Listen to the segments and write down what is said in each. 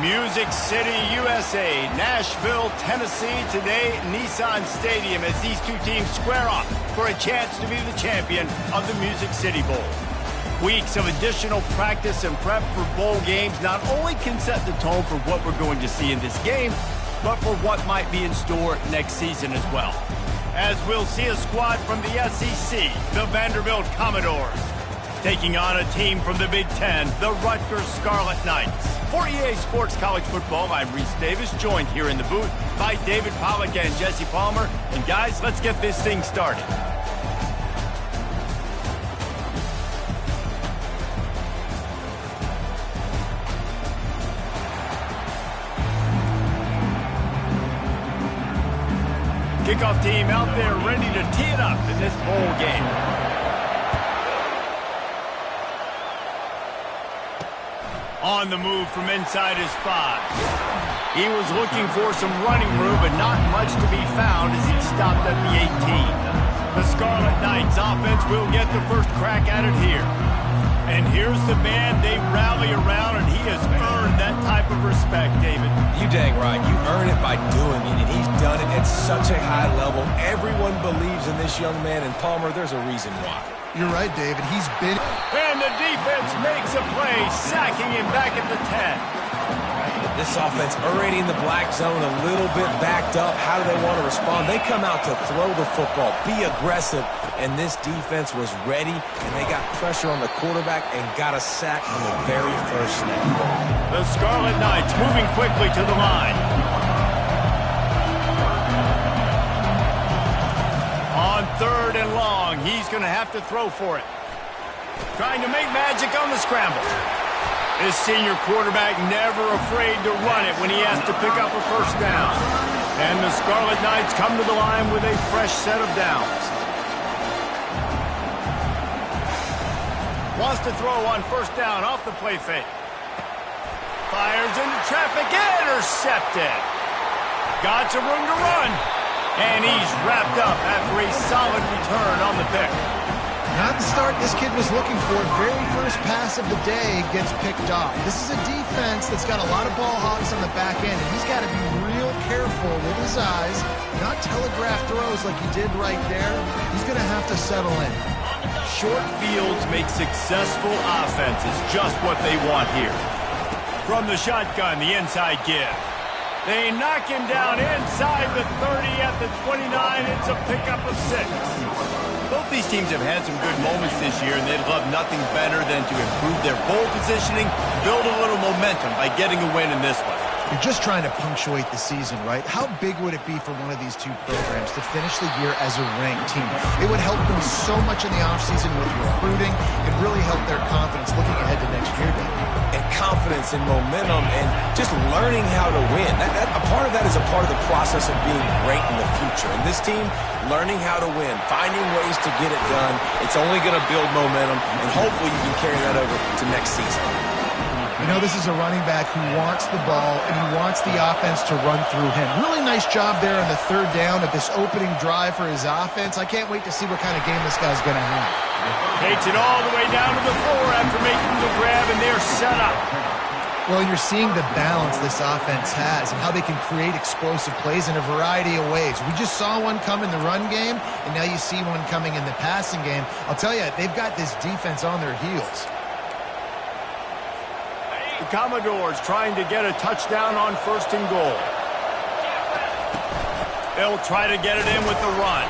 Music City, USA, Nashville, Tennessee, today Nissan Stadium as these two teams square off for a chance to be the champion of the Music City Bowl. Weeks of additional practice and prep for bowl games not only can set the tone for what we're going to see in this game, but for what might be in store next season as well. As we'll see a squad from the SEC, the Vanderbilt Commodores, taking on a team from the Big Ten, the Rutgers Scarlet Knights. For EA Sports College Football, I'm Reese Davis, joined here in the booth by David Pollack and Jesse Palmer. And guys, let's get this thing started. Kickoff team out there ready to tee it up in this bowl game. On the move from inside his 5. He was looking for some running room, but not much to be found as he stopped at the 18. The Scarlet Knights offense will get the first crack at it here. And here's the man they rally around, and he has earned that type of respect, David. You dang right. You earn it by doing it, and he's done it at such a high level. Everyone believes in this young man, and Palmer, there's a reason why. You're right, David. He's been... And the defense makes a play, sacking him back at the 10. This offense already in the black zone, a little bit backed up. How do they want to respond? They come out to throw the football, be aggressive, and this defense was ready, and they got pressure on the quarterback and got a sack on the very first snap. The Scarlet Knights moving quickly to the line. On 3rd and long, he's going to have to throw for it. Trying to make magic on the scramble. This senior quarterback never afraid to run it when he has to pick up a first down. And the Scarlet Knights come to the line with a fresh set of downs. Wants to throw on first down off the play fake. Fires into traffic, intercepted. Got some room to run. And he's wrapped up after a solid return on the pick. Not the start this kid was looking for. Very first pass of the day gets picked off. This is a defense that's got a lot of ball hawks on the back end, and he's got to be real careful with his eyes, not telegraph throws like he did right there. He's going to have to settle in. Short fields make successful offenses, just what they want here. From the shotgun, the inside give. They knock him down inside the 30 at the 29. It's a pickup of 6. Both these teams have had some good moments this year, and they'd love nothing better than to improve their bowl positioning, build a little momentum by getting a win in this one. You're just trying to punctuate the season, right? How big would it be for one of these two programs to finish the year as a ranked team? It would help them so much in the offseason with recruiting. It really help their confidence looking ahead to next year, David. And confidence and momentum and just learning how to win. A part of that is a part of the process of being great in the future. And this team, learning how to win, finding ways to get it done, it's only going to build momentum, and hopefully you can carry that over to next season. You know, this is a running back who wants the ball, and he wants the offense to run through him. Really nice job there on the 3rd down of this opening drive for his offense. I can't wait to see what kind of game this guy's going to have. Takes it all the way down to the 4 after making the grab, and they're set up. Well, you're seeing the balance this offense has and how they can create explosive plays in a variety of ways. We just saw one come in the run game, and now you see one coming in the passing game. I'll tell you, they've got this defense on their heels. The Commodores trying to get a touchdown on 1st and goal. They'll try to get it in with the run.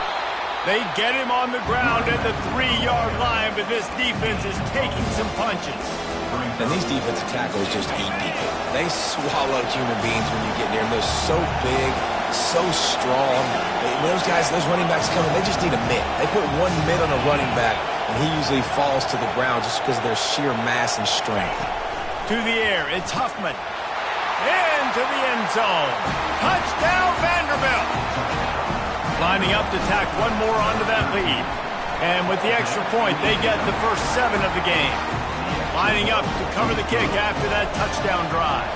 They get him on the ground at the 3-yard line, but this defense is taking some punches. And these defensive tackles just eat people. They swallow human beings when you get near them. They're so big, so strong. When those guys, those running backs come in, they just need a mitt. They put one mitt on a running back, and he usually falls to the ground just because of their sheer mass and strength. To the air, it's Huffman. Into the end zone. Touchdown, Vanderbilt. Lining up to tack one more onto that lead. And with the extra point, they get the first 7 of the game. Lining up to cover the kick after that touchdown drive.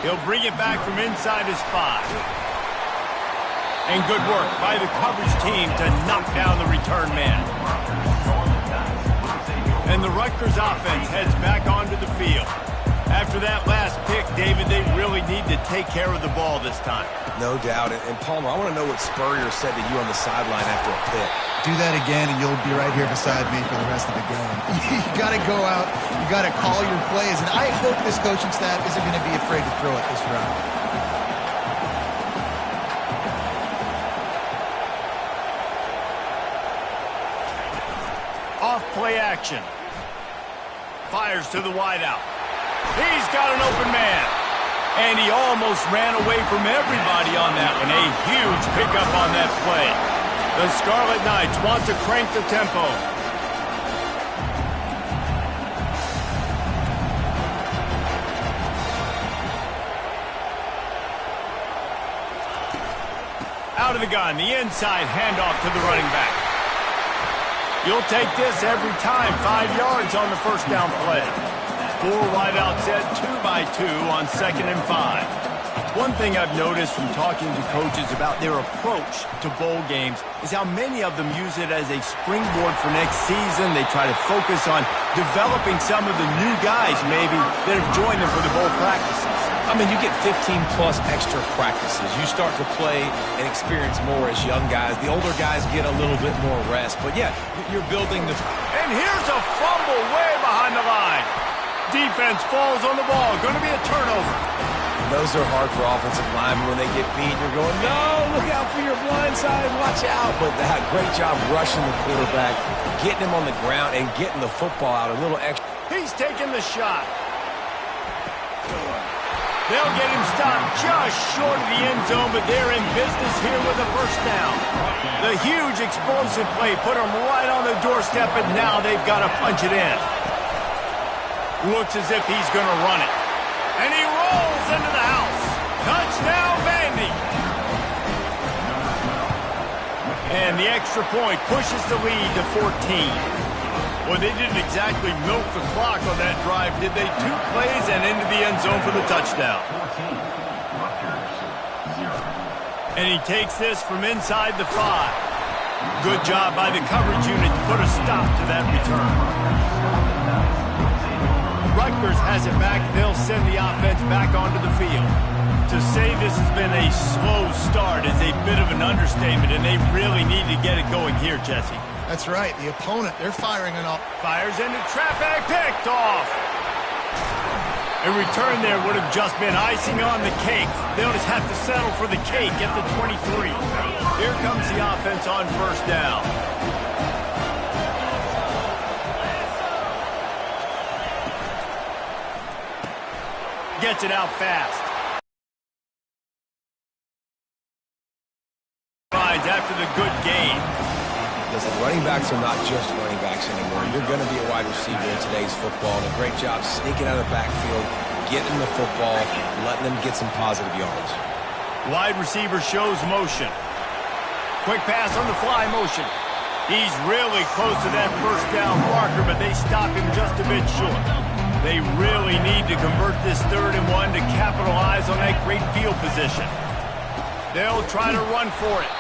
He'll bring it back from inside his 5. And good work by the coverage team to knock down the return man. And the Rutgers offense heads back onto the field. After that last pick, David, they really need to take care of the ball this time. No doubt. And Palmer, I want to know what Spurrier said to you on the sideline after a pick. Do that again, and you'll be right here beside me for the rest of the game. You got to go out. You got to call your plays. And I hope this coaching staff isn't going to be afraid to throw it this round. Off play action. Fires to the wideout. He's got an open man. And he almost ran away from everybody on that one. A huge pickup on that play. The Scarlet Knights want to crank the tempo. Out of the gun, the inside handoff to the running back. You'll take this every time. 5 yards on the first down play. 4 wideout set, 2x2 on 2nd and 5. One thing I've noticed from talking to coaches about their approach to bowl games is how many of them use it as a springboard for next season. They try to focus on developing some of the new guys, maybe, that have joined them for the bowl practices. I mean, you get 15-plus extra practices. You start to play and experience more as young guys. The older guys get a little bit more rest. But, yeah, you're building the... And here's a fumble way behind the line. Defense falls on the ball. Going to be a turnover. Those are hard for offensive linemen when they get beat. You're going, no, look out for your blind side, watch out. But that great job rushing the quarterback, getting him on the ground, and getting the football out a little extra. He's taking the shot. They'll get him stopped just short of the end zone, but they're in business here with a first down. The huge explosive play put him right on the doorstep, and now they've got to punch it in. Looks as if he's going to run it. And he rolls into the house. Touchdown, Vandy. And the extra point pushes the lead to 14. Well, they didn't exactly milk the clock on that drive, did they? 2 plays and into the end zone for the touchdown. And he takes this from inside the 5. Good job by the coverage unit to put a stop to that return. Rutgers has it back. They'll send the offense back onto the field. To say this has been a slow start is a bit of an understatement, and they really need to get it going here, Jesse. That's right. The opponent, they're firing it off. Fires into traffic, picked off. A return there would have just been icing on the cake. They'll just have to settle for the cake at the 23. Here comes the offense on first down. Gets it out fast. After the good game. Listen, running backs are not just running backs anymore. You're going to be a wide receiver in today's football. And a great job sneaking out of the backfield, getting the football, letting them get some positive yards. Wide receiver shows motion. Quick pass on the fly motion. He's really close to that first down marker, but they stop him just a bit short. They really need to convert this 3rd and 1 to capitalize on that great field position. They'll try to run for it.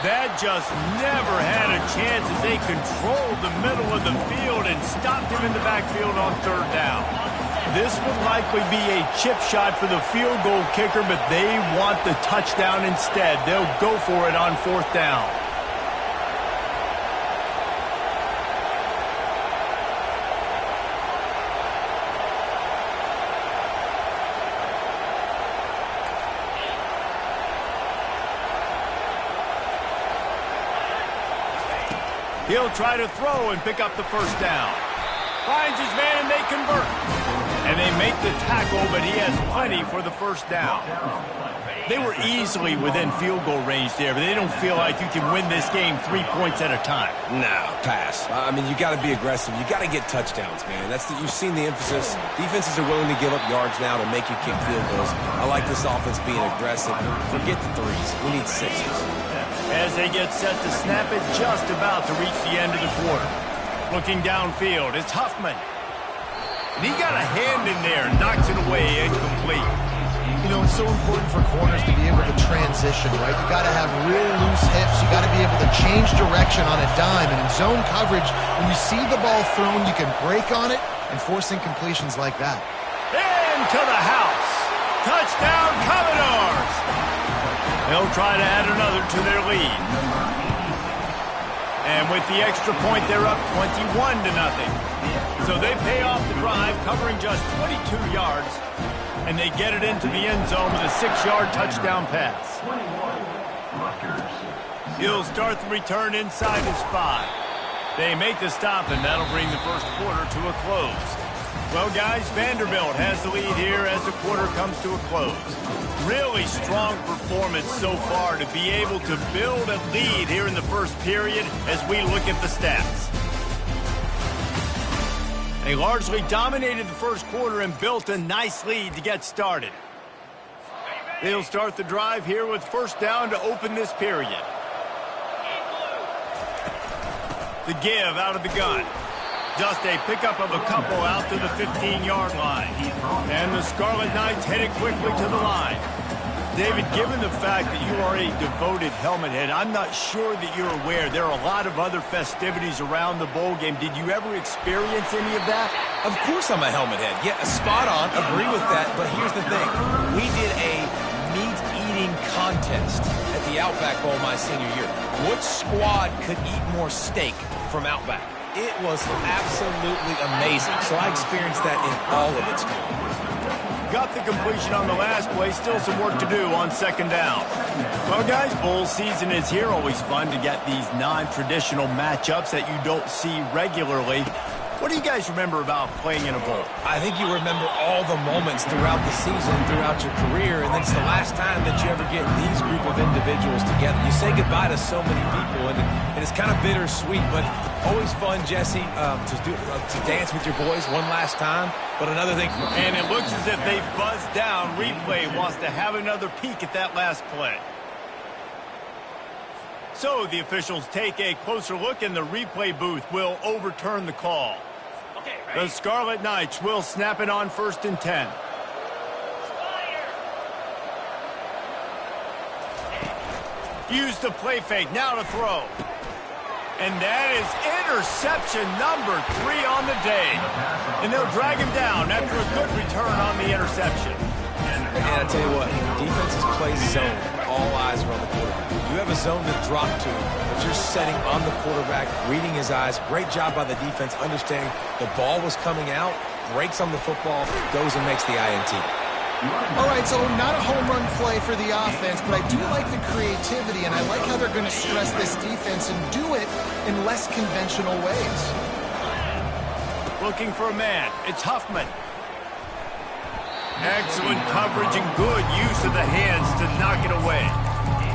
That just never had a chance as they controlled the middle of the field and stopped him in the backfield on 3rd down. This would likely be a chip shot for the field goal kicker, but they want the touchdown instead. They'll go for it on 4th down. He'll try to throw and pick up the first down. Finds his man and they convert. And they make the tackle, but he has plenty for the first down. They were easily within field goal range there, but they don't feel like you can win this game 3 points at a time. No, pass. I mean, you got to be aggressive. You got to get touchdowns, man. You've seen the emphasis. Defenses are willing to give up yards now to make you kick field goals. I like this offense being aggressive. Forget the 3s. We need 6s. As they get set to snap it, just about to reach the end of the quarter. Looking downfield, it's Huffman. And he got a hand in there, knocks it away, incomplete. You know, it's so important for corners to be able to transition, right? You got to have real loose hips. You got to be able to change direction on a dime. And in zone coverage, when you see the ball thrown, you can break on it and force incompletions like that. Into the house. Touchdown, Commodores. They'll try to add another to their lead. And with the extra point, they're up 21-0. So they pay off the drive, covering just 22 yards. And they get it into the end zone with a 6-yard touchdown pass. He'll start the return inside his 5. They make the stop, and that'll bring the first quarter to a close. Well, guys, Vanderbilt has the lead here as the quarter comes to a close. Really strong performance so far to be able to build a lead here in the first period as we look at the stats. They largely dominated the first quarter and built a nice lead to get started. They'll start the drive here with first down to open this period. The give out of the gun. Just a pickup of a couple out to the 15-yard line. And the Scarlet Knights headed quickly to the line. David, given the fact that you are a devoted helmet head, I'm not sure that you're aware there are a lot of other festivities around the bowl game. Did you ever experience any of that? Of course I'm a helmet head. Yeah, spot on. Agree with that. But here's the thing. We did a meat-eating contest at the Outback Bowl my senior year. Which squad could eat more steak from Outback? It was absolutely amazing. So I experienced that in all of its glory. Got the completion on the last play. Still some work to do on second down. Well, guys, bowl season is here. Always fun to get these non-traditional matchups that you don't see regularly. What do you guys remember about playing in a bowl? I think you remember all the moments throughout the season, throughout your career, and it's the last time that you ever get these group of individuals together. You say goodbye to so many people, and it's kind of bittersweet, but always fun, Jesse, to dance with your boys one last time. But another thing, and it looks as if they buzzed down. Replay wants to have another peek at that last play. So the officials take a closer look, and the replay booth will overturn the call. The Scarlet Knights will snap it on 1st and 10. Use the play fake, now to throw. And that is interception number 3 on the day. And they'll drag him down after a good return on the interception. And I tell you what, defenses play zone. All eyes are on the quarterback. You have a zone to drop to, but you're setting on the quarterback, reading his eyes. Great job by the defense, understanding the ball was coming out, breaks on the football, goes and makes the INT. All right, so not a home run play for the offense, but I do like the creativity, and I like how they're going to stress this defense and do it in less conventional ways. Looking for a man. It's Huffman. Excellent coverage and good use of the hands to knock it away.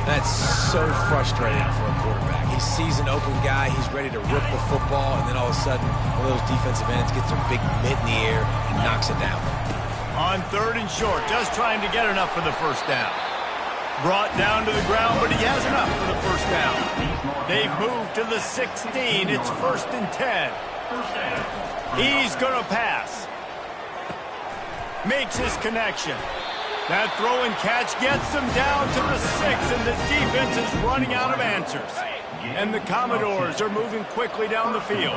That's so frustrating for a quarterback. He sees an open guy, he's ready to rip the football, and then all of a sudden, one of those defensive ends gets their big mitt in the air and knocks it down. On 3rd and short, just trying to get enough for the first down. Brought down to the ground, but he has enough for the first down. They've moved to the 16. It's 1st and 10. He's going to pass. Makes his connection. That throw and catch gets them down to the 6, and the defense is running out of answers. And the Commodores are moving quickly down the field.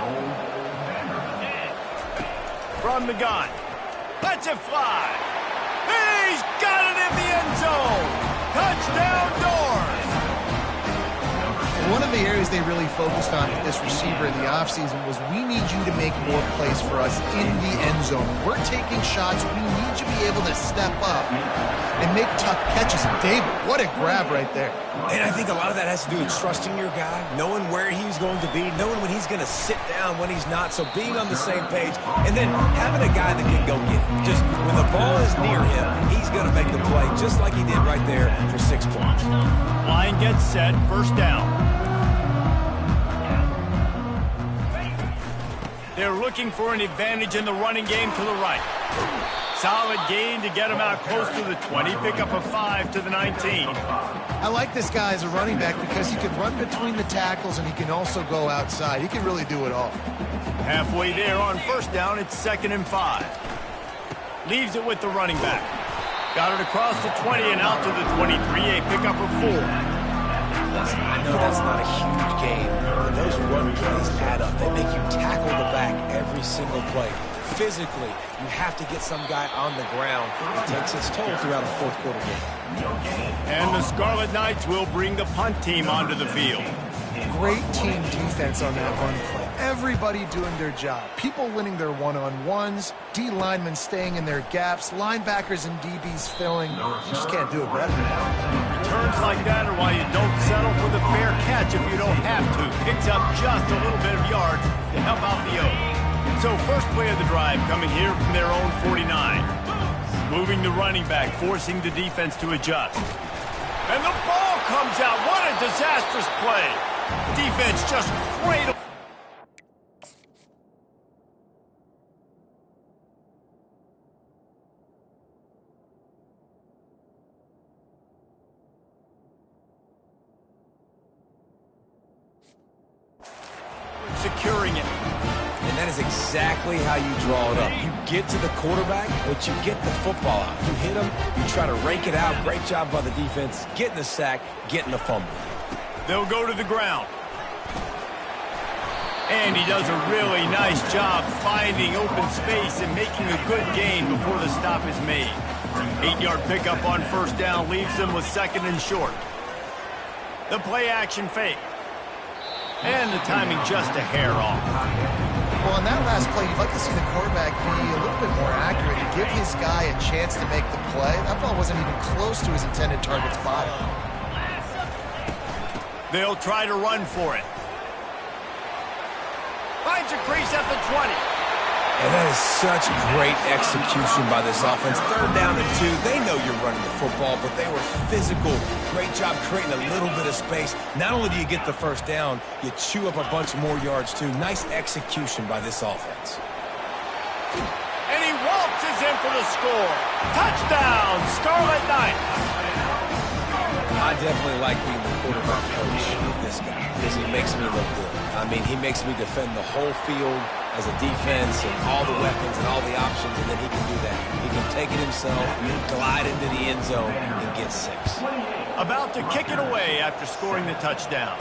From the gun. Lets it fly. He's got it in the end zone. Touchdown, Doors. One of the areas they really focused on with this receiver in the offseason was we need you to make more plays for us in the end zone. We're taking shots. We need you to be able to step up and make tough catches. And David, what a grab right there. And I think a lot of that has to do with trusting your guy, knowing where he's going to be, knowing when he's going to sit down, when he's not. So being on the same page, and then having a guy that can go get it. Just when the ball is near him, he's going to make the play, just like he did right there for 6 points. Line gets set, first down. They're looking for an advantage in the running game to the right. Solid gain to get him out close to the 20. Pick up a 5 to the 19. I like this guy as a running back because he can run between the tackles and he can also go outside. He can really do it all. Halfway there on first down, it's 2nd and 5. Leaves it with the running back. Got it across the 20 and out to the 23, a pickup of 4. Listen, I know that's not a huge game, but those run plays add up. They make you tackle the back every single play. Physically, you have to get some guy on the ground. It takes its toll throughout a fourth quarter game. And the Scarlet Knights will bring the punt team onto the field. Great team defense on that run play. Everybody doing their job. People winning their one-on-ones, D linemen staying in their gaps, linebackers and DBs filling. You just can't do it better. Returns like that are why you don't settle for the fair catch if you don't have to. Picks up just a little bit of yards to help out the O. So first play of the drive coming here from their own 49. Moving the running back, forcing the defense to adjust. And the ball comes out. What a disastrous play. Defense just cradled. Securing it. And that is exactly how you draw it up. You get to the quarterback, but you get the football out. You hit him, you try to rake it out. Great job by the defense, getting the sack, getting the fumble. They'll go to the ground. And he does a really nice job finding open space and making a good gain before the stop is made. 8-yard pickup on first down leaves them with second and short. The play action fake. And the timing just a hair off. Well, on that last play, you'd like to see the quarterback be a little bit more accurate and give his guy a chance to make the play. That ball wasn't even close to his intended target's body. They'll try to run for it. Finds a crease at the 20. And that is such great execution by this offense. Third down and 2. They know you're running the football, but they were physical. Great job creating a little bit of space. Not only do you get the first down, you chew up a bunch more yards, too. Nice execution by this offense. And he waltzes in for the score. Touchdown, Scarlet Knights. I definitely like being the quarterback coach of this guy because he makes me look good. I mean, he makes me defend the whole field as a defense and all the weapons and all the options, and then he can do that. He can take it himself, glide into the end zone, and get 6. About to kick it away after scoring the touchdown.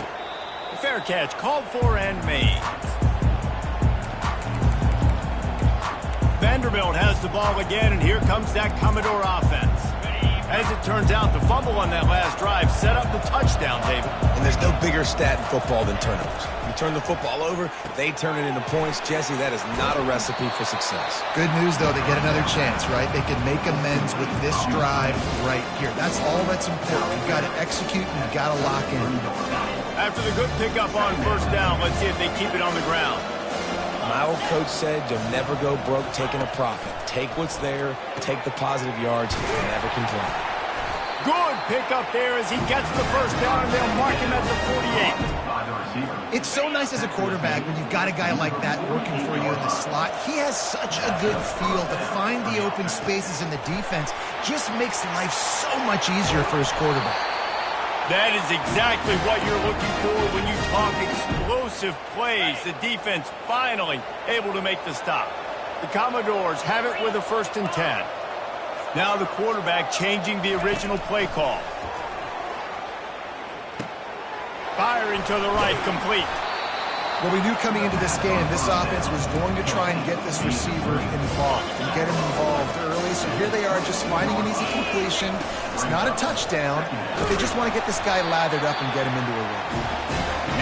The fair catch called for and made. Vanderbilt has the ball again, and here comes that Commodore offense. As it turns out, the fumble on that last drive set up the touchdown, David. And there's no bigger stat in football than turnovers. You turn the football over, they turn it into points. Jesse, that is not a recipe for success. Good news, though, they get another chance, right? They can make amends with this drive right here. That's all that's important. You've got to execute and you've got to lock in. After the good pickup on first down, let's see if they keep it on the ground. My old coach said you'll never go broke taking a profit. Take what's there, take the positive yards, and never complain. Good pickup there as he gets the first down, and they'll mark him at the 48. It's so nice as a quarterback when you've got a guy like that working for you in the slot. He has such a good feel to find the open spaces in the defense. Just makes life so much easier for his quarterback. That is exactly what you're looking for when you talk explosive plays. The defense finally able to make the stop. The Commodores have it with a 1st and 10. Now the quarterback changing the original play call. Firing to the right, complete. Well, we knew coming into this game, this offense was going to try and get this receiver involved and get him involved early. So here they are just finding an easy completion. It's not a touchdown, but they just want to get this guy lathered up and get him into a run.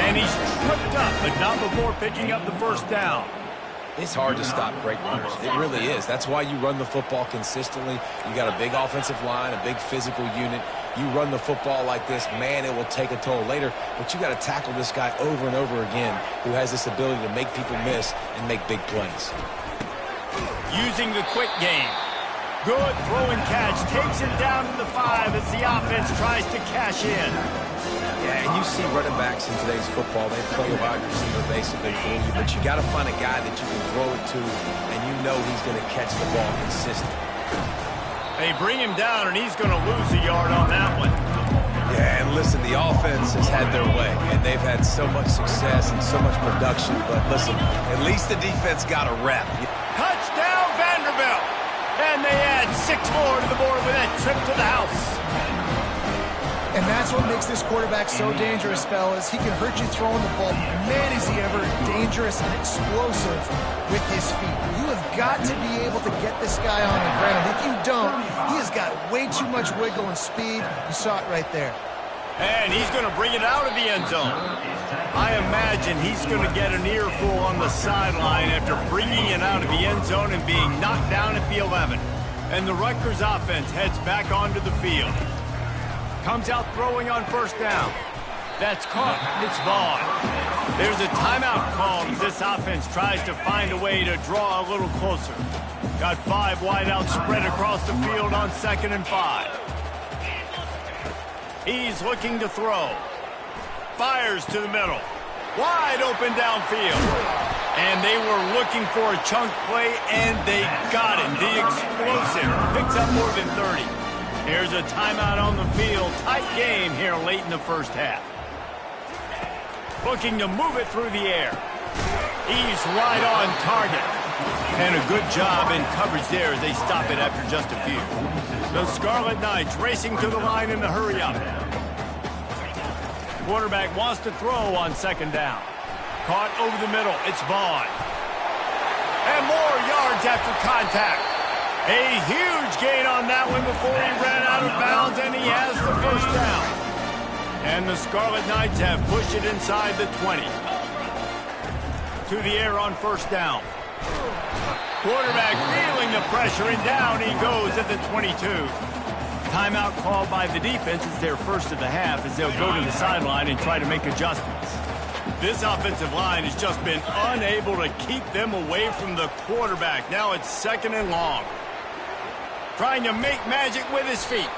And he's tripped up, but not before picking up the first down. It's hard to stop great runners. It really is. That's why you run the football consistently. You got a big offensive line, a big physical unit. You run the football like this, man, it will take a toll later. But you got to tackle this guy over and over again who has this ability to make people miss and make big plays. Using the quick game. Good throw and catch. Takes him down to the 5 as the offense tries to cash in. Yeah, and you see running backs in today's football, they play a wide receiver basically for you, but you got to find a guy that you can throw it to, and you know he's going to catch the ball consistently. They bring him down, and he's going to lose a yard on that one. Yeah, and listen, the offense has had their way, and they've had so much success and so much production, but listen, at least the defense got a rep. Touchdown, Vanderbilt! And they add 6 more to the board with that trip to the house. And that's what makes this quarterback so dangerous, fellas. He can hurt you throwing the ball. Man, is he ever dangerous and explosive with his feet. You have got to be able to get this guy on the ground. If you don't, he has got way too much wiggle and speed. You saw it right there. And he's going to bring it out of the end zone. I imagine he's going to get an earful on the sideline after bringing it out of the end zone and being knocked down at the 11. And the Rutgers offense heads back onto the field. Comes out throwing on first down. That's caught. It's Vaughn. There's a timeout called as this offense tries to find a way to draw a little closer. Got 5 wideouts spread across the field on 2nd and 5. He's looking to throw. Fires to the middle. Wide open downfield. And they were looking for a chunk play, and they got him. The explosive picks up more than 30. Here's a timeout on the field. Tight game here late in the first half. Looking to move it through the air. He's right on target. And a good job in coverage there as they stop it after just a few. The Scarlet Knights racing to the line in the hurry-up. Quarterback wants to throw on 2nd down. Caught over the middle. It's Vaughn. And more yards after contact. A huge gain on that one before he ran out of bounds, and he has the first down. And the Scarlet Knights have pushed it inside the 20. To the air on first down. Quarterback feeling the pressure, and down he goes at the 22. Timeout called by the defense. It's their first of the half as they'll go to the sideline and try to make adjustments. This offensive line has just been unable to keep them away from the quarterback. Now it's 2nd and long. Trying to make magic with his feet.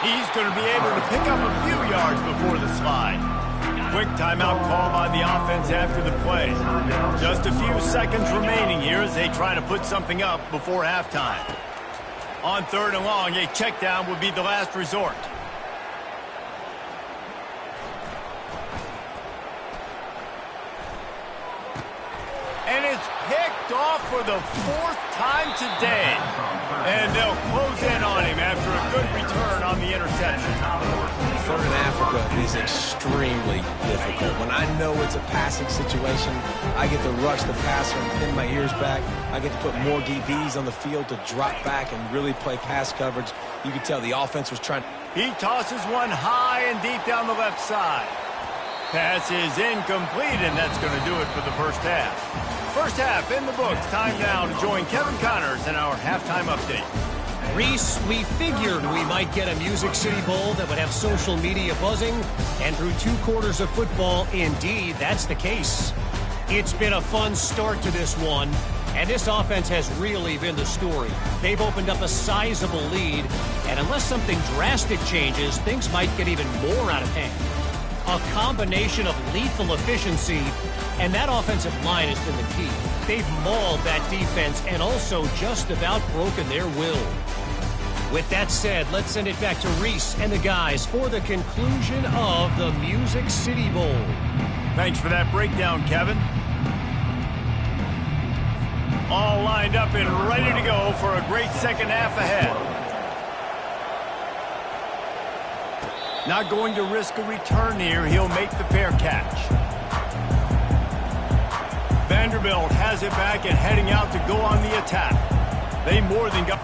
He's going to be able to pick up a few yards before the slide. Quick timeout call by the offense after the play. Just a few seconds remaining here as they try to put something up before halftime. On 3rd and long, a check down would be the last resort. And it's picked off for the 4th time today. And they'll close in on him after a good return on the interception. 3rd in Africa is extremely difficult. When I know it's a passing situation, I get to rush the passer and pin my ears back. I get to put more DBs on the field to drop back and really play pass coverage. You can tell the offense was trying. He tosses one high and deep down the left side. Pass is incomplete, and that's going to do it for the first half. First half in the books. Time now to join Kevin Connors in our halftime update. Reese, we figured we might get a Music City Bowl that would have social media buzzing, and through 2 quarters of football, indeed, that's the case. It's been a fun start to this one, and this offense has really been the story. They've opened up a sizable lead, and unless something drastic changes, things might get even more out of hand. A combination of lethal efficiency, and that offensive line has been the key. They've mauled that defense and also just about broken their will. With that said, let's send it back to Reese and the guys for the conclusion of the Music City Bowl. Thanks for that breakdown, Kevin. All lined up and ready to go for a great second half ahead. Not going to risk a return here. He'll make the fair catch. Vanderbilt has it back and heading out to go on the attack. They more than got...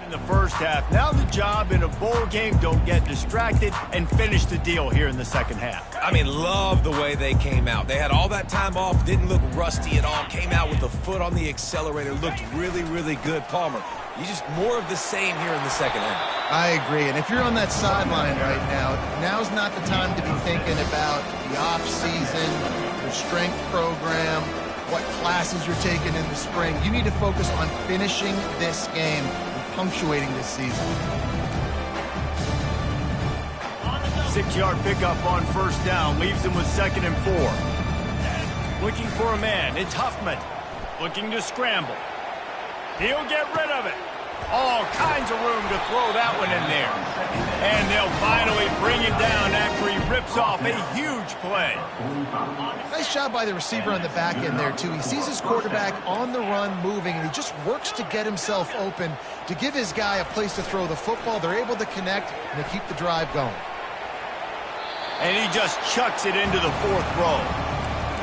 in the first half. Now the job in a bowl game, don't get distracted and finish the deal here in the second half. I mean, love the way they came out. They had all that time off, didn't look rusty at all, came out with the foot on the accelerator, looked really, really good. Palmer, you just more of the same here in the second half. I agree, and if you're on that sideline right now, now's not the time to be thinking about the off-season, your strength program, what classes you're taking in the spring. You need to focus on finishing this game and punctuating this season. 6-yard pickup on first down, leaves them with 2nd and 4. Looking for a man, it's Huffman. Looking to scramble. He'll get rid of it. All kinds of room to throw that one in there. And they'll finally bring him down after he rips off a huge play. Nice job by the receiver on the back end there, too. He sees his quarterback on the run moving, and he just works to get himself open to give his guy a place to throw the football. They're able to connect, and they keep the drive going. And he just chucks it into the 4th row.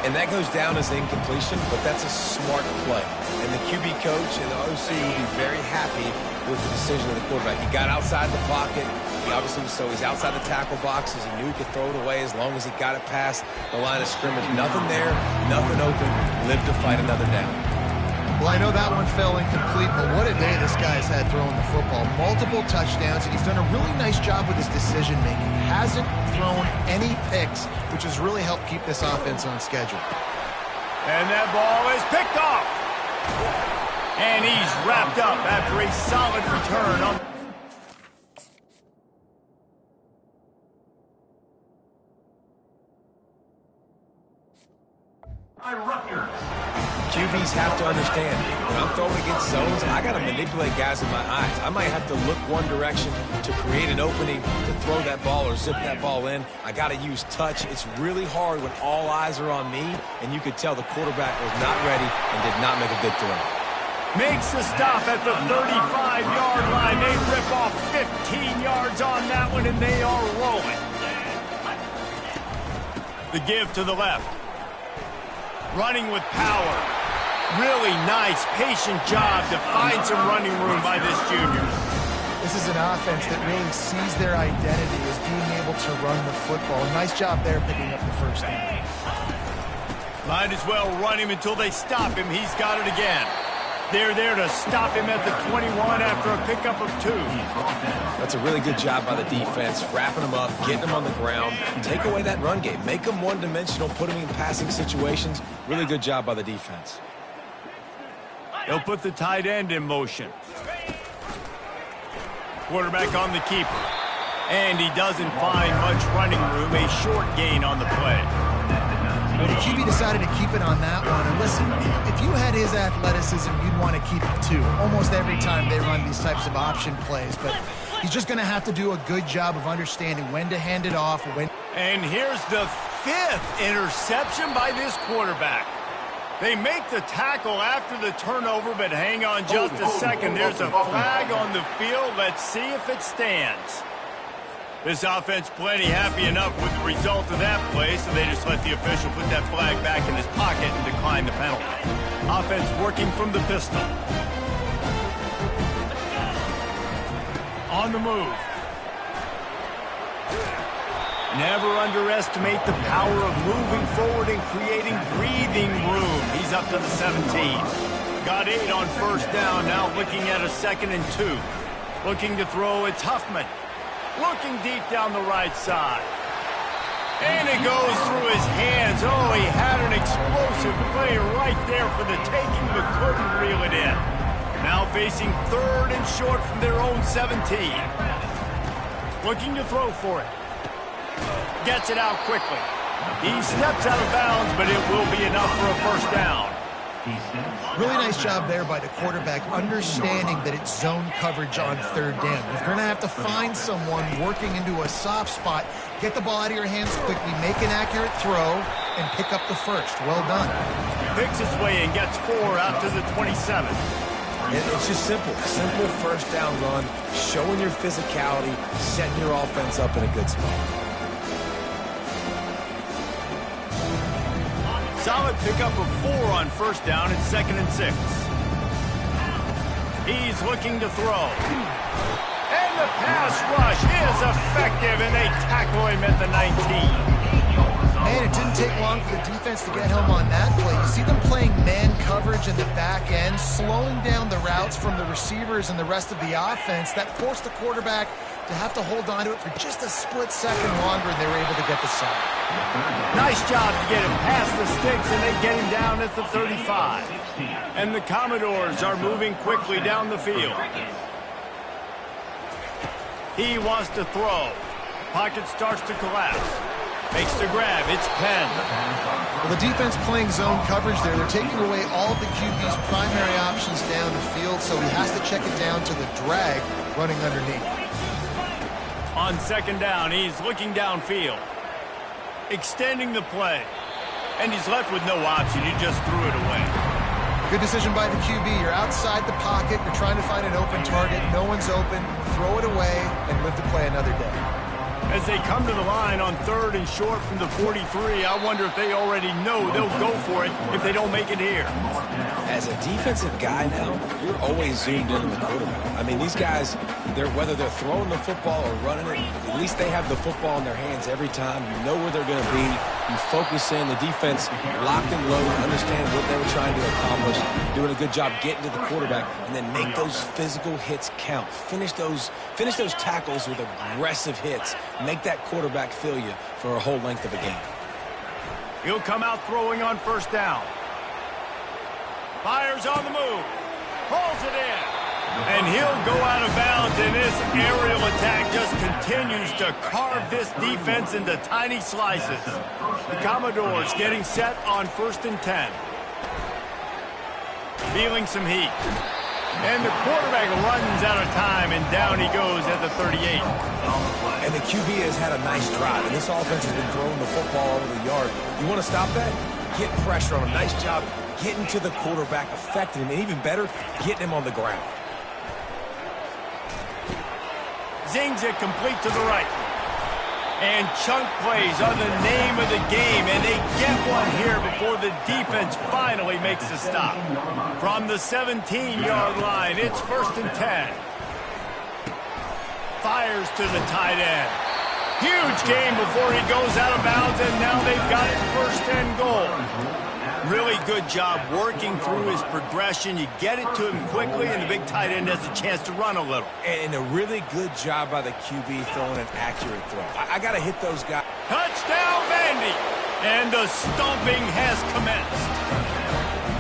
And that goes down as incompletion, but that's a smart play. And the QB coach and the OC will be very happy with the decision of the quarterback. He got outside the pocket. He obviously he's outside the tackle boxes. He knew he could throw it away as long as he got it past the line of scrimmage. Nothing there, nothing open. Live to fight another down. Well, I know that one fell incomplete, but what a day this guy's had throwing the football. Multiple touchdowns, and he's done a really nice job with his decision-making. Hasn't thrown any picks, which has really helped keep this offense on schedule. And that ball is picked off. And he's wrapped up after a solid return on... QBs have to understand, when I'm throwing against zones, I got to manipulate guys with my eyes. I might have to look one direction to create an opening to throw that ball or zip that ball in. I got to use touch. It's really hard when all eyes are on me, and you could tell the quarterback was not ready and did not make a good throw. Makes the stop at the 35-yard line. They rip off 15 yards on that one, and they are rolling. The give to the left. Running with power. Really nice, patient job to find some running room by this junior. This is an offense that really sees their identity as being able to run the football. Nice job there picking up the first down. Might as well run him until they stop him. He's got it again. They're there to stop him at the 21 after a pickup of 2. That's a really good job by the defense, wrapping them up, getting them on the ground. Take away that run game. Make them one-dimensional, put them in passing situations. Really good job by the defense. They'll put the tight end in motion. Quarterback on the keeper. And he doesn't find much running room. A short gain on the play. Well, the QB decided to keep it on that one. And listen, if you had his athleticism, you'd want to keep it too. Almost every time they run these types of option plays. But he's just going to have to do a good job of understanding when to hand it off. And here's the 5th interception by this quarterback. They make the tackle after the turnover, but hang on just a second. There's a flag on the field. Let's see if it stands. This offense plenty happy enough with the result of that play, so they just let the official put that flag back in his pocket and decline the penalty. Offense working from the pistol. On the move. Never underestimate the power of moving forward and creating breathing room. He's up to the 17. Got 8 on first down, now looking at a 2nd and 2. Looking to throw, it's Huffman. Looking deep down the right side. And it goes through his hands. Oh, he had an explosive play right there for the taking, but couldn't reel it in. Now facing 3rd and short from their own 17. Looking to throw for it. Gets it out quickly. He steps out of bounds, but it will be enough for a first down. Really nice job there by the quarterback, understanding that it's zone coverage on 3rd down. You're going to have to find someone working into a soft spot, get the ball out of your hands quickly, make an accurate throw, and pick up the first. Well done. Picks his way and gets 4 out to the 27. It's just simple. Simple first down run, showing your physicality, setting your offense up in a good spot. Solid pickup of 4 on first down. It's 2nd and 6. He's looking to throw. And the pass rush is effective, and they tackle him at the 19. Man, it didn't take long for the defense to get home on that play. You see them playing man coverage in the back end, slowing down the routes from the receivers and the rest of the offense. That forced the quarterback to have to hold on to it for just a split second longer, and they were able to get the sack. Nice job to get him past the sticks, and they get him down at the 35. And the Commodores are moving quickly down the field. He wants to throw. Pocket starts to collapse. Makes the grab. It's Penn. Well, the defense playing zone coverage there. They're taking away all of the QB's primary options down the field, so he has to check it down to the drag running underneath. On second down, he's looking downfield. Extending the play. And he's left with no option. He just threw it away. Good decision by the QB. You're outside the pocket. You're trying to find an open target. No one's open. Throw it away and live to play another day. As they come to the line on 3rd and short from the 43, I wonder if they already know they'll go for it if they don't make it here. As a defensive guy now, you're always zoomed in on the quarterback. I mean, these guys, whether they're throwing the football or running it, at least they have the football in their hands every time. You know where they're going to be. You focus in. The defense locked and loaded, understand what they were trying to accomplish, doing a good job getting to the quarterback, and then make those physical hits count. Finish those tackles with aggressive hits. Make that quarterback feel you for a whole length of a game. He'll come out throwing on first down. Fires on the move. Pulls it in. And he'll go out of bounds, and this aerial attack just continues to carve this defense into tiny slices. The Commodores getting set on 1st and 10. Feeling some heat. And the quarterback runs out of time, and down he goes at the 38. And the QB has had a nice drive, and this offense has been throwing the football over the yard. You want to stop that? Get pressure on him. Nice job getting to the quarterback, affecting him, and even better, getting him on the ground. Zings it complete to the right. And chunk plays are the name of the game, and they get one here before the defense finally makes a stop. From the 17-yard line, it's 1st and 10. Fires to the tight end. Huge game before he goes out of bounds, and now they've got it 1st and goal. Really good job working through his progression. You get it to him quickly, and the big tight end has a chance to run a little. And a really good job by the QB throwing an accurate throw. I got to hit those guys. Touchdown, Vandy! And the stomping has commenced.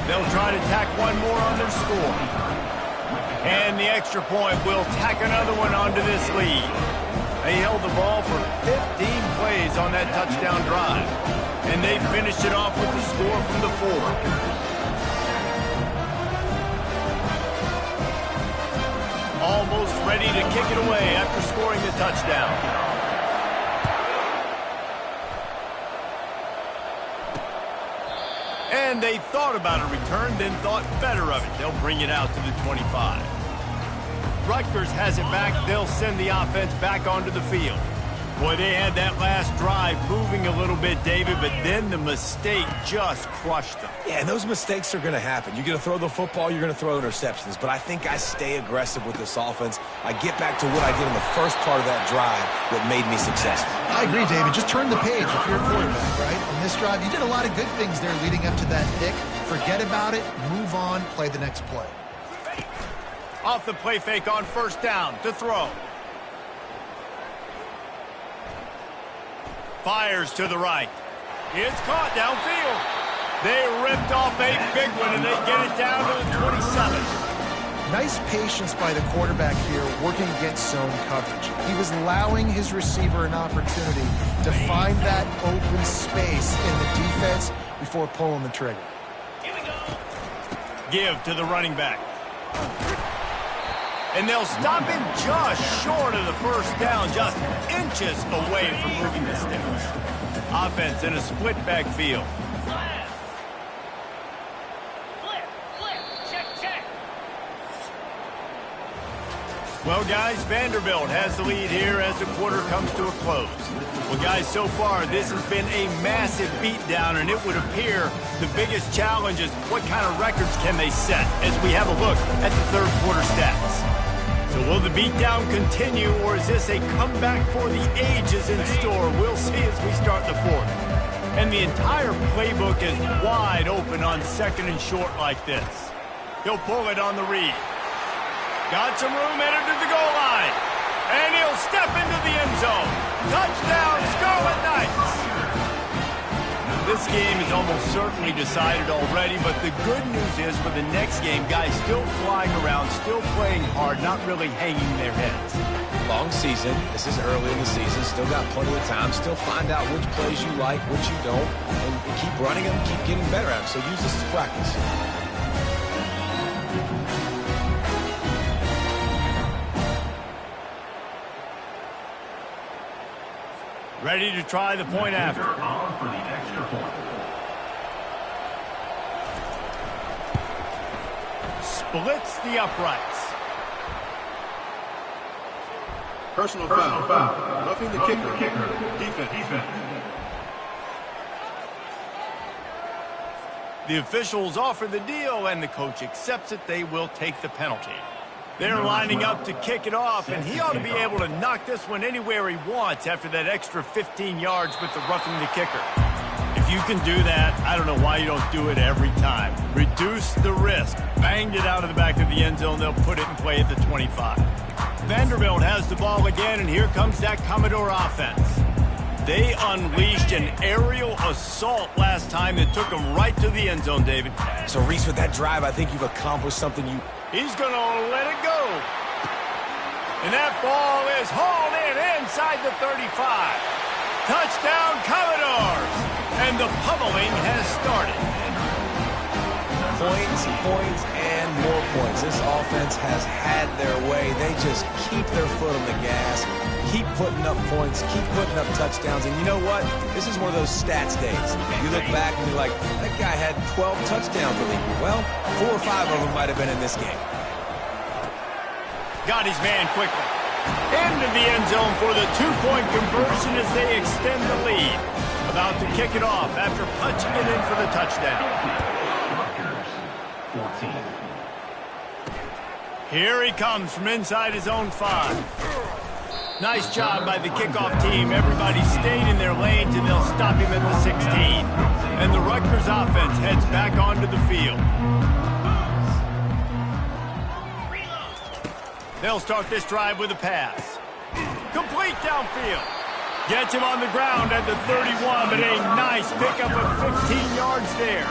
They'll try to tack one more on their score. And the extra point will tack another one onto this lead. They held the ball for 15 plays on that touchdown drive. And they finished it off with the score from the 4. Almost ready to kick it away after scoring the touchdown. And they thought about a return, then thought better of it. They'll bring it out to the 25. Rutgers has it back. They'll send the offense back onto the field. Boy, they had that last drive moving a little bit, David, but then the mistake just crushed them. Yeah, and those mistakes are going to happen. You're going to throw the football, you're going to throw interceptions, but I think I stay aggressive with this offense. I get back to what I did in the first part of that drive that made me successful. I agree, David. Just turn the page if you're a quarterback, right? On this drive, you did a lot of good things there leading up to that pick. Forget about it, move on, play the next play. Off the play fake on first down to throw. Fires to the right. It's caught downfield. They ripped off a big one, and they get it down to the 27. Nice patience by the quarterback here working against zone coverage. He was allowing his receiver an opportunity to find that open space in the defense before pulling the trigger. Give to the running back. And they'll stop him just short of the first down, just inches away from moving the sticks. Offense in a split backfield. Well, guys, Vanderbilt has the lead here as the quarter comes to a close. Well, guys, so far, this has been a massive beatdown, and it would appear the biggest challenge is what kind of records can they set as we have a look at the third quarter stats. So will the beatdown continue, or is this a comeback for the ages in store? We'll see as we start the fourth. And the entire playbook is wide open on second and short like this. He'll pull it on the read. Got some room headed to the goal line. And he'll step into the end zone. Touchdown, Scarlet Knights! This game is almost certainly decided already, but the good news is for the next game, guys still flying around, still playing hard, not really hanging their heads. Long season. This is early in the season. Still got plenty of time. Still find out which plays you like, which you don't, and keep running them, keep getting better at them. So use this as practice. Ready to try the point after. For the extra point. Splits the uprights. Personal foul. Roughing the kicker. Defense. The officials offer the deal, and the coach accepts it. They will take the penalty. They're lining up to kick it off, and he ought to be able to knock this one anywhere he wants after that extra 15 yards with the roughing the kicker. If you can do that, I don't know why you don't do it every time. Reduce the risk. Banged it out of the back of the end zone. They'll put it in play at the 25. Vanderbilt has the ball again, and here comes that Commodore offense. They unleashed an aerial assault last time that took them right to the end zone, David. So, Reese, with that drive, I think you've accomplished something you... He's going to let it go. And that ball is hauled in inside the 35. Touchdown, Commodores! And the pummeling has started. Points, and more points. This offense has had their way. They just keep their foot on the gas, keep putting up points, keep putting up touchdowns. And you know what? This is one of those stats days. You look back and you're like, that guy had 12 touchdowns in the year. Well, 4 or 5 of them might have been in this game. Got his man quickly. Into the end zone for the 2-point conversion as they extend the lead. About to kick it off after punching it in for the touchdown. 14. Here he comes from inside his own 5. Nice job by the kickoff team. Everybody stayed in their lanes, and they'll stop him at the 16. And the Rutgers offense heads back onto the field. They'll start this drive with a pass. Complete downfield. Gets him on the ground at the 31, but a nice pickup of 15 yards there.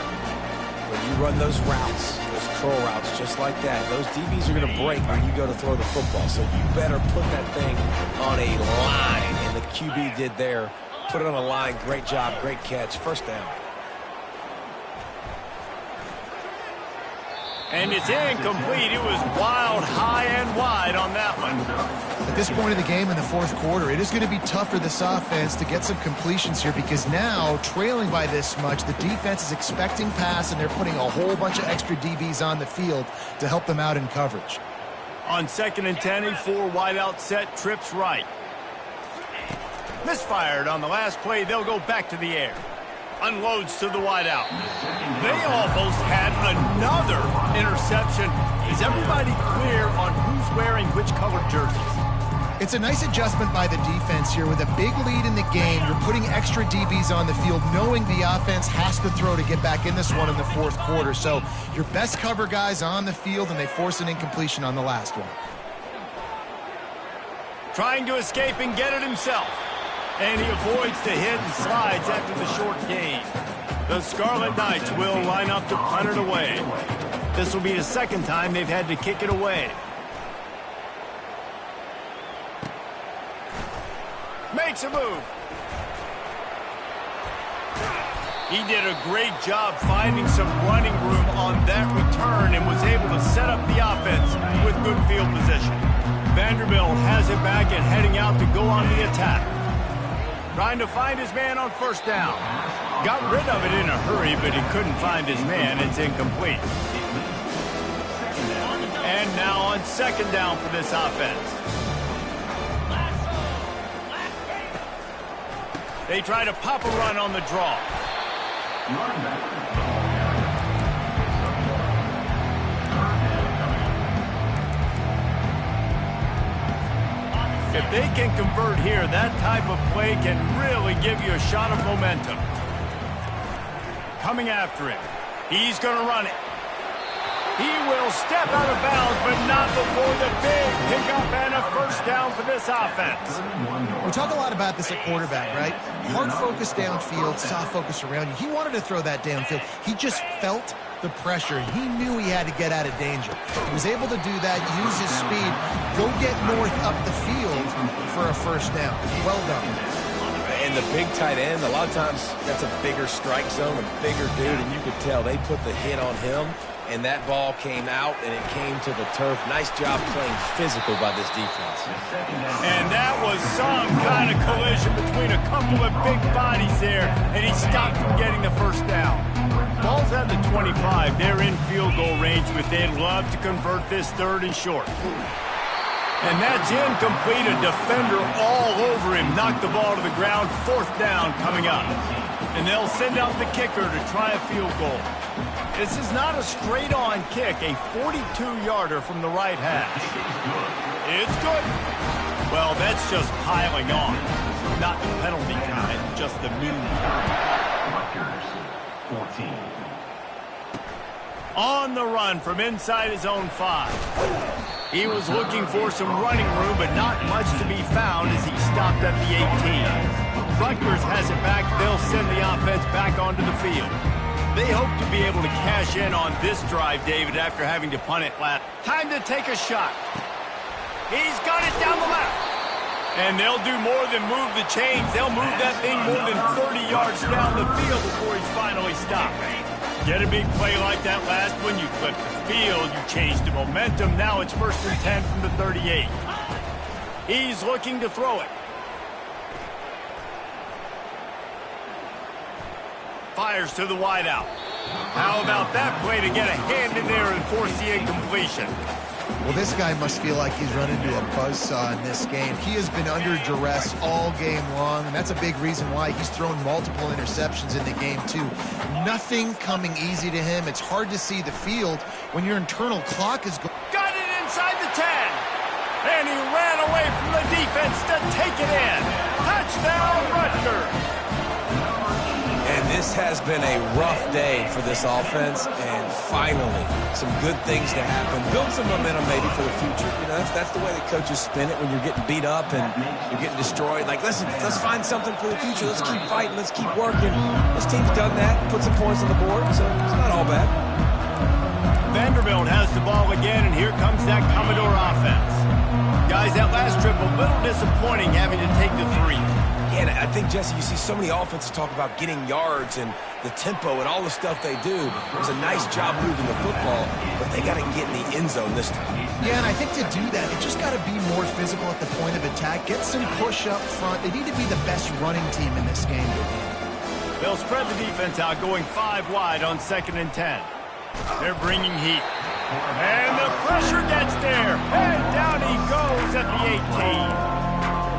When you run those routes, those curl routes just like that, those DBs are going to break when you go to throw the football. So you better put that thing on a line. And the QB did there. Put it on a line. Great job. Great catch. First down. And it's incomplete. It was wild, high and wide on that one. At this point in the game in the fourth quarter, it is going to be tough for this offense to get some completions here because now, trailing by this much, the defense is expecting pass, and they're putting a whole bunch of extra DBs on the field to help them out in coverage. On 2nd and 10, a 4 wideout set, trips right. Misfired on the last play. They'll go back to the air. Unloads to the wideout. They almost had another interception. Is everybody clear on who's wearing which colored jerseys? It's a nice adjustment by the defense here. With a big lead in the game, you're putting extra DBs on the field, knowing the offense has to throw to get back in this one in the fourth quarter. So your best cover guys on the field, and they force an incompletion on the last one. Trying to escape and get it himself. And he avoids the hit and slides after the short gain. The Scarlet Knights will line up to punt it away. This will be the second time they've had to kick it away. Makes a move. He did a great job finding some running room on that return and was able to set up the offense with good field position. Vanderbilt has it back and heading out to go on the attack. Trying to find his man on first down. Got rid of it in a hurry, but he couldn't find his man. It's incomplete. And And now on second down for this offense. They try to pop a run on the draw. If they can convert here, that type of play can really give you a shot of momentum. Coming after it. He's going to run it. He will step out of bounds, but not before the big pickup and a first down for this offense. We talk a lot about this at quarterback, right? Hard focus downfield, soft focus around you. He wanted to throw that downfield. He just felt the pressure. He knew he had to get out of danger. He was able to do that, use his speed, go get north up the field for a first down. Well done. And the big tight end, a lot of times that's a bigger strike zone, a bigger dude, and you could tell they put the hit on him, and that ball came out, and it came to the turf. Nice job playing physical by this defense. And that was some kind of collision between a couple of big bodies there, and he stopped from getting the first down. Ball's at the 25. They're in field goal range, but they'd love to convert this third and short. And that's incomplete. A defender all over him. Knocked the ball to the ground. Fourth down coming up. And they'll send out the kicker to try a field goal. This is not a straight-on kick. A 42-yarder from the right hash. It's good. Well, that's just piling on. Not the penalty kind, just the mean kind. 14. On the run from inside his own 5. He was looking for some running room, but not much to be found as he stopped at the 18. Rutgers has it back. They'll send the offense back onto the field. They hope to be able to cash in on this drive, David, after having to punt it last. Time to take a shot. He's got it down the left. And they'll do more than move the chains. They'll move that thing more than 30 yards down the field before he's finally stopped. Get a big play like that last one, you flip the field, you change the momentum. Now it's 1st and 10 from the 38. He's looking to throw it. Fires to the wideout. How about that play to get a hand in there and force the incompletion? Well, this guy must feel like he's run into a buzzsaw in this game. He has been under duress all game long, and that's a big reason why he's thrown multiple interceptions in the game, too. Nothing coming easy to him. It's hard to see the field when your internal clock is going. Got it inside the 10. And he ran away from the defense to take it in. Touchdown, Rutgers. And this has been a rough day for this offense, and finally, some good things to happen. Build some momentum maybe for the future. You know, that's the way that coaches spin it when you're getting beat up and you're getting destroyed. Like, listen, let's find something for the future. Let's keep fighting. Let's keep working. This team's done that, put some points on the board, so it's not all bad. Vanderbilt has the ball again, and here comes that Commodore offense. Guys, that last trip a little disappointing having to take the 3. And I think, Jesse, you see so many offenses talk about getting yards and the tempo and all the stuff they do. It was a nice job moving the football, but they got to get in the end zone this time. Yeah, and I think to do that, they just got to be more physical at the point of attack. Get some push up front. They need to be the best running team in this game. They'll spread the defense out, going 5 wide on 2nd and 10. They're bringing heat. And the pressure gets there. And down he goes at the 18.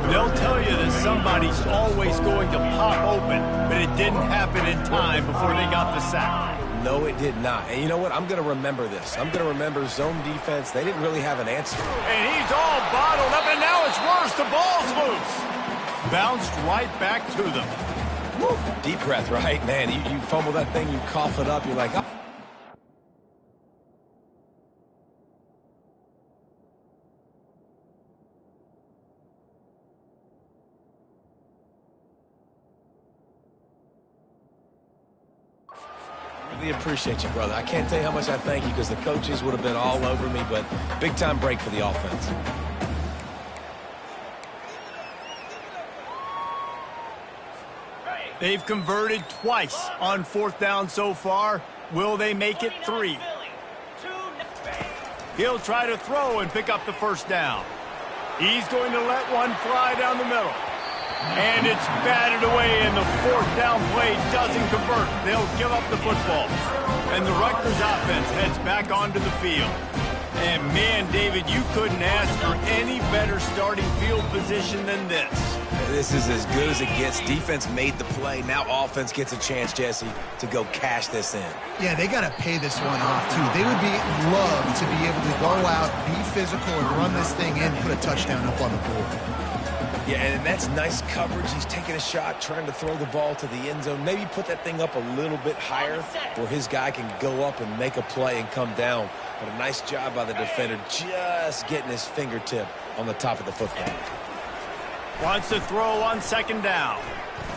They'll tell you that somebody's always going to pop open, but it didn't happen in time before they got the sack. No, it did not. And you know what? I'm going to remember this. I'm going to remember zone defense. They didn't really have an answer. And he's all bottled up, and now it's worse. The ball's loose. Bounced right back to them. Woo. Deep breath, right? Man, you fumble that thing, you cough it up, you're like, oh. Really appreciate you, brother. I can't tell you how much I thank you because the coaches would have been all over me, but big-time break for the offense. They've converted twice on 4th down so far. Will they make it 3? He'll try to throw and pick up the first down. He's going to let one fly down the middle. And it's batted away, and the 4th down play doesn't convert. They'll give up the football. And the Rutgers offense heads back onto the field. And man, David, you couldn't ask for any better starting field position than this. This is as good as it gets. Defense made the play. Now offense gets a chance, Jesse, to go cash this in. Yeah, they got to pay this one off, too. They would love to be able to go out, be physical, and run this thing in, put a touchdown up on the board. Yeah, and that's nice coverage. He's taking a shot, trying to throw the ball to the end zone. Maybe put that thing up a little bit higher where his guy can go up and make a play and come down. But a nice job by the defender just getting his fingertip on the top of the football. Wants to throw on second down.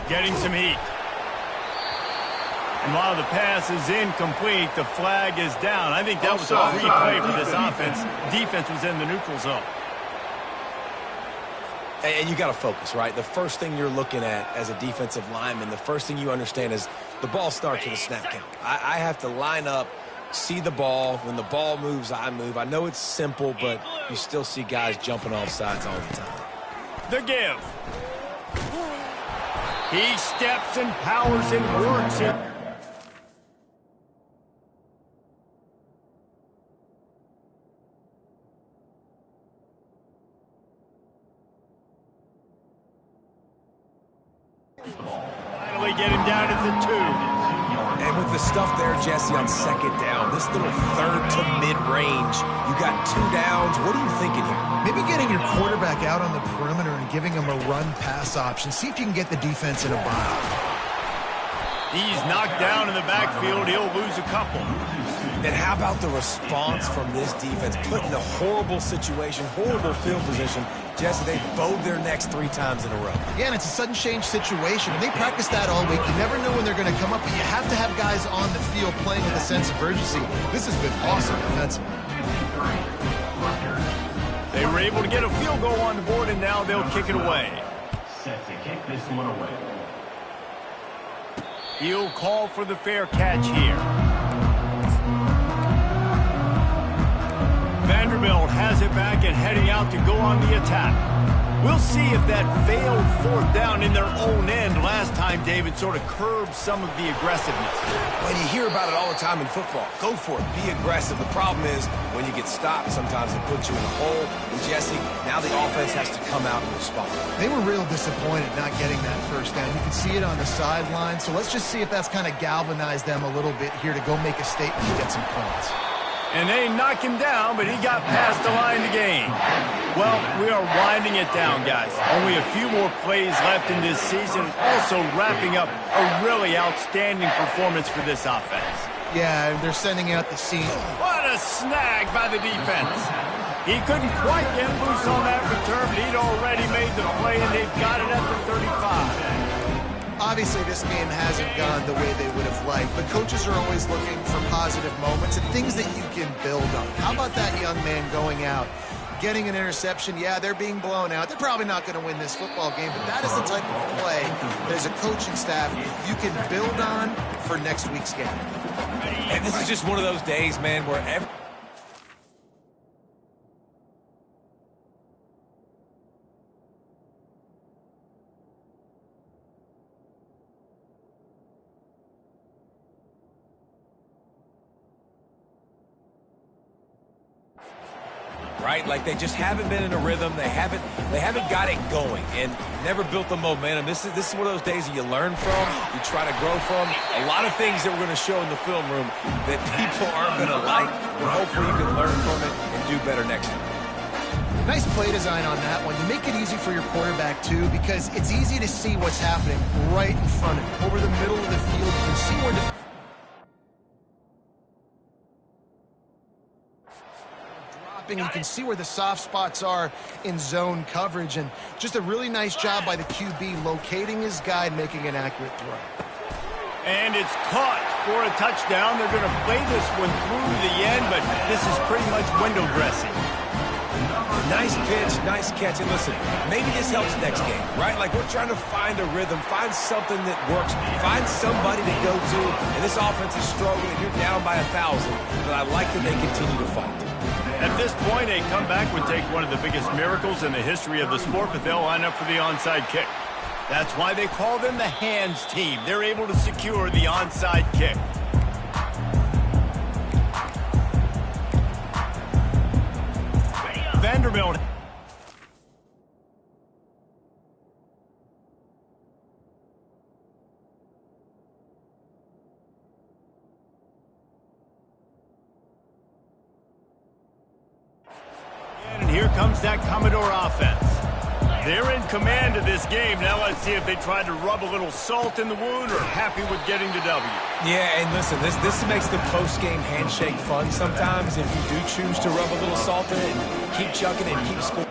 Getting some heat. And while the pass is incomplete, the flag is down. I think that was a free play for this offense. Defense was in the neutral zone. And you got to focus, right? The first thing you're looking at as a defensive lineman, the first thing you understand is the ball starts with a snap count. I have to line up, see the ball. When the ball moves, I move. I know it's simple, but you still see guys jumping off sides all the time. The give. He steps and powers and works it. Finally get him down at the 2. And with the stuff there, Jesse, on second down, this little third to mid-range, you got 2 downs. What are you thinking here? Maybe getting your quarterback out on the perimeter and giving him a run-pass option. See if you can get the defense in a bind. He's knocked down in the backfield. He'll lose a couple. And how about the response from this defense? Put in a horrible situation, horrible field position. Jesse, they bowed their necks 3 times in a row. Yeah, and it's a sudden change situation. And they practice that all week. You never know when they're going to come up, but you have to have guys on the field playing with a sense of urgency. This has been awesome defensively. They were able to get a field goal on the board, and now they'll kick it away. Set to kick this one away. He'll call for the fair catch here. Vanderbilt has it back and heading out to go on the attack. We'll see if that failed 4th down in their own end last time, David, sort of curbed some of the aggressiveness. When you hear about it all the time in football, go for it, be aggressive. The problem is when you get stopped, sometimes it puts you in a hole. And Jesse, now the offense has to come out and respond. They were real disappointed not getting that 1st down. You can see it on the sideline. So let's just see if that's kind of galvanized them a little bit here to go make a statement and get some points. And they knock him down, but he got past the line to gain. Well, we are winding it down, guys. Only a few more plays left in this season. Also wrapping up a really outstanding performance for this offense. Yeah, they're sending out the scene. What a snag by the defense. He couldn't quite get loose on that return, but he'd already made the play, and they've got it at the 35. Obviously, this game hasn't gone the way they would have liked, but coaches are always looking for positive moments and things that you can build on. How about that young man going out, getting an interception? Yeah, they're being blown out. They're probably not going to win this football game, but that is the type of play that as a coaching staff you can build on for next week's game. And this is just one of those days, man, where right? Like they just haven't been in a rhythm. They haven't got it going and never built the momentum. This is one of those days that you learn from, you try to grow from. A lot of things that we're going to show in the film room that people aren't going to like, but hopefully you can learn from it and do better next time. Nice play design on that one. You make it easy for your quarterback, too, because it's easy to see what's happening right in front of you. Over the middle of the field, you can see where you can see where the soft spots are in zone coverage, and just a really nice job by the QB locating his guy and making an accurate throw. And it's caught for a touchdown. They're going to play this one through to the end, but this is pretty much window dressing. Nice pitch, nice catch. And listen, maybe this helps next game, right? Like we're trying to find a rhythm, find something that works, find somebody to go to. And this offense is struggling, and you're down by 1,000, but I like that they continue to fight. At this point, a comeback would take one of the biggest miracles in the history of the sport, but they'll line up for the onside kick. That's why they call them the hands team. They're able to secure the onside kick. Vanderbilt. And here comes that Commodore offense. They're in command of this game. Now let's see if they try to rub a little salt in the wound or happy with getting the W. Yeah, and listen, this makes the post-game handshake fun sometimes if you do choose to rub a little salt in it and keep chucking and keep scoring.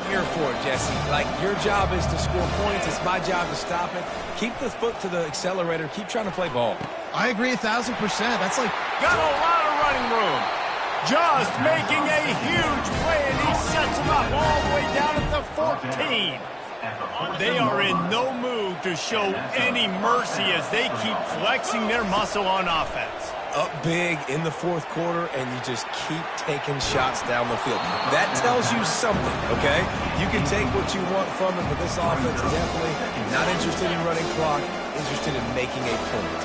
Here for it, Jesse. Like, your job is to score points. It's my job to stop it. Keep the foot to the accelerator. Keep trying to play ball. I agree 1,000%. That's like... Got a lot of running room. Just making a huge play, and he sets him up all the way down at the 14. They are in no mood to show any mercy as they keep flexing their muscle on offense. Up big in the fourth quarter, and you just keep taking shots down the field. That tells you something, okay? You can take what you want from it, but this offense is definitely not interested in running clock, interested in making a point.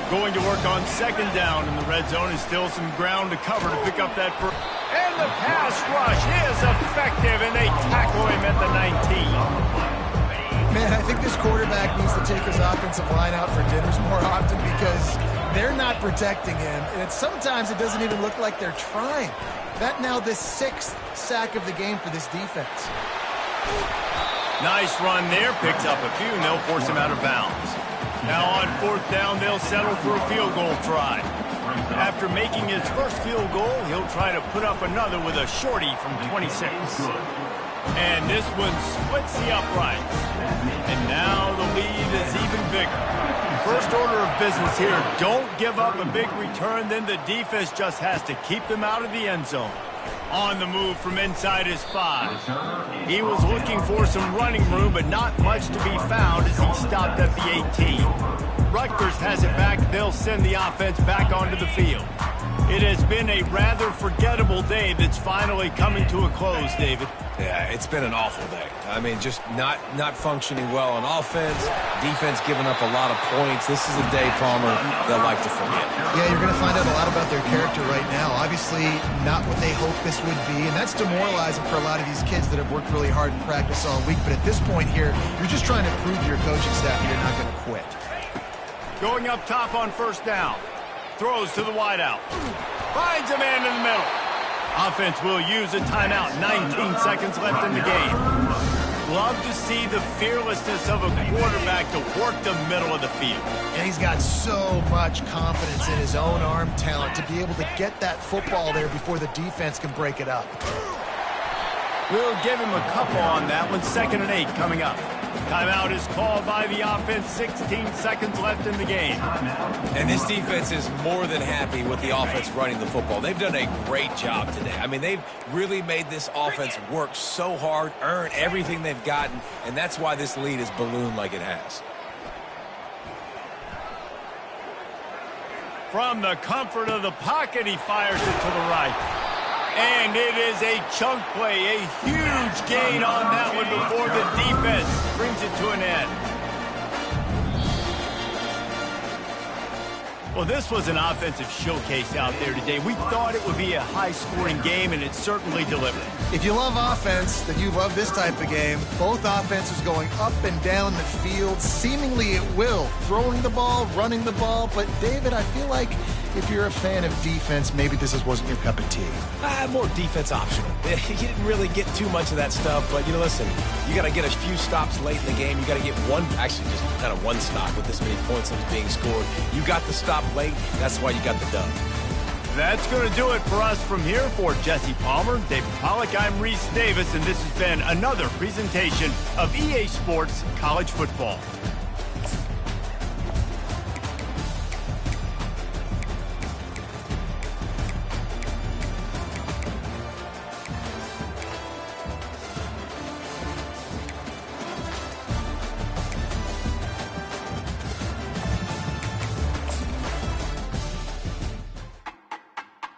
Going to work on second down in the red zone is still some ground to cover to pick up that first. And the pass rush is effective, and they tackle him at the 19. Man, I think this quarterback needs to take his offensive line out for dinners more often because they're not protecting him. And sometimes it doesn't even look like they're trying. That now the 6th sack of the game for this defense. Nice run there. Picks up a few, and they'll force him out of bounds. Now on fourth down, they'll settle for a field goal try. After making his first field goal, he'll try to put up another with a shorty from 26. And this one splits the uprights. And now the lead is even bigger. First order of business here, don't give up a big return, then the defense just has to keep them out of the end zone. On the move from inside his 5. He was looking for some running room, but not much to be found as he stopped at the 18. Rutgers has it back. They'll send the offense back onto the field. It has been a rather forgettable day that's finally coming to a close, David. Yeah, it's been an awful day. I mean, just not functioning well on offense, defense giving up a lot of points. This is a day, Palmer, they'll like to forget. Yeah, you're going to find out a lot about their character right now. Obviously, not what they hoped this would be, and that's demoralizing for a lot of these kids that have worked really hard in practice all week. But at this point here, you're just trying to prove to your coaching staff you're not going to quit. Going up top on first down. Throws to the wideout. Finds a man in the middle. Offense will use a timeout. 19 seconds left in the game. Love to see the fearlessness of a quarterback to work the middle of the field. And he's got so much confidence in his own arm talent to be able to get that football there before the defense can break it up. We'll give him a couple on that one. 2nd and 8 coming up. Timeout is called by the offense. 16 seconds left in the game. And this defense is more than happy with the offense running the football. They've done a great job today. I mean, they've really made this offense work so hard, earn everything they've gotten, and that's why this lead is ballooned like it has. From the comfort of the pocket, he fires it to the right. And it is a chunk play, a huge gain on that one before the defense brings it to an end. Well, this was an offensive showcase out there today. We thought it would be a high-scoring game, and it certainly delivered. If you love offense, then you love this type of game. Both offenses going up and down the field, seemingly at will. Throwing the ball, running the ball. But, David, I feel like if you're a fan of defense, maybe this wasn't your cup of tea. More defense optional. You didn't really get too much of that stuff, but, listen, you got to get a few stops late in the game. You got to get actually just kind of one stop with this many points that's being scored. You got the stop late. That's why you got the dub. That's going to do it for us from here. For Jesse Palmer, David Pollack, I'm Reese Davis, and this has been another presentation of EA Sports College Football.